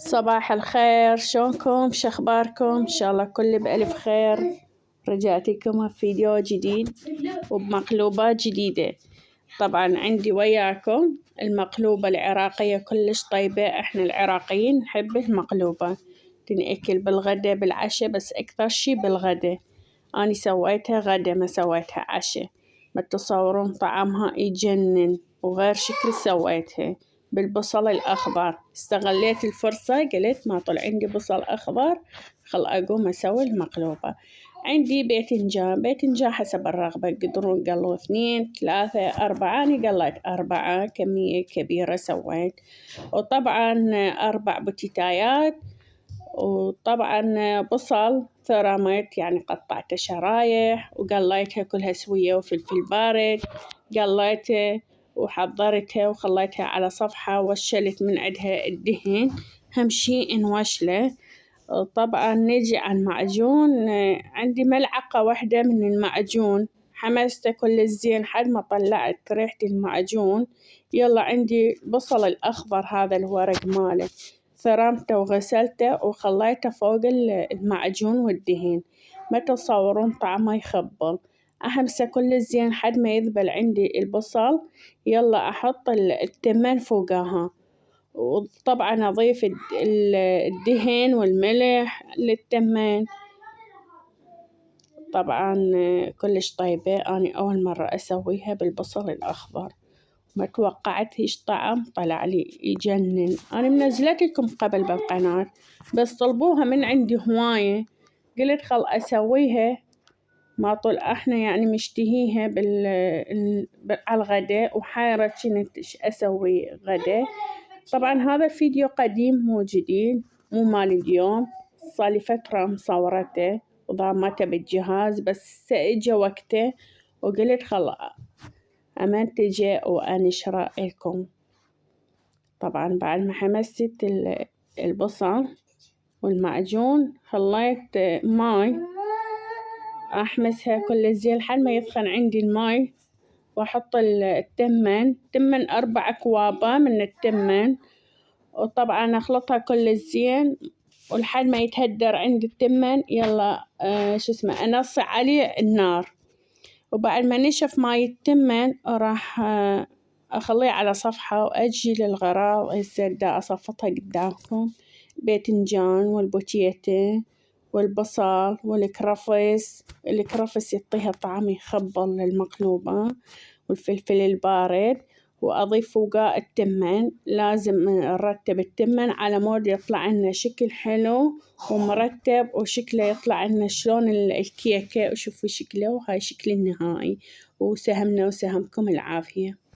صباح الخير، شلونكم؟ شخباركم؟ إن شاء الله كل بألف خير. رجعت لكم بفيديو جديد وبمقلوبات جديدة. طبعا عندي وياكم المقلوبة العراقية كلش طيبة. احنا العراقيين نحب المقلوبة، تنأكل بالغدا بالعشاء، بس أكثر شي بالغدا. أني سويتها غدا ما سويتها عشاء. ما تتصورون طعمها يجنن، وغير شكل سويتها بالبصل الأخضر. استغليت الفرصة، قلت ما طلع عندي بصل أخضر، خل أقوم أسوي المقلوبة. عندي باذنجان حسب الرغبة، تقدرون تقلون 2 3 4. أنا قليت 4، كمية كبيرة سويت. وطبعا 4 بوتيتايات، وطبعا بصل ثرمت، يعني قطعته شرايح وقليتها كلها سوية، وفلفل بارد قليته وحضرتها وخليتها على صفحة، وشلت من عندها الدهن، أهم شي نوشله. طبعا نجي على المعجون، عندي ملعقة واحدة من المعجون، حمسته كل زين حد ما طلعت ريحة المعجون. يلا عندي بصل الأخضر هذا الورق ماله، ثرمته وغسلته وخليته فوق المعجون والدهن. ما تتصورون طعمه يخبل. أحمسه كل زين حد ما يذبل عندي البصل. يلا أحط التمن فوقها، وطبعا أضيف الدهن والملح للتمن. طبعا كلش طيبة، أنا أول مرة أسويها بالبصل الأخضر، ما توقعت هيج طعم طلع لي يجنن. أنا منزلت لكم قبل بالقناة، بس طلبوها من عندي هواية، قلت خل أسويها. ما طول احنا يعني مشتهيها على الغداء، وحايرة كنت ايش أسوي غدا. طبعا هذا الفيديو قديم مو جديد، مو مال اليوم، صارلي فترة مصورته وضامته بالجهاز، بس اجا وقته وقلت خل أمنتجه وأنشره لكم. طبعا بعد ما حمست البصل والمعجون، خليت ماي أحمسها كل زين لحد ما يسخن عندي الماي، وأحط تمن 4 أكوابا من التمن، وطبعا أخلطها كل زين ولحد ما يتهدر عندي التمن. يلا شو اسمه أنص عليه النار، وبعد ما نشف ماي التمن راح أخليه على صفحة، وأجي للغراض. هسه دا أصفطها قدامكم: باذنجان والبوتيتة والبصل والكرفس. الكرفس يعطيها طعم يخبل للمقلوبة، والفلفل البارد، وأضيف فوقه التمن. لازم نرتب التمن على مود يطلع لنا شكل حلو ومرتب، وشكله يطلع لنا شلون الكيكة. وشوفوا شكله، وهاي شكل النهائي. وسهمنا وسهمكم العافية.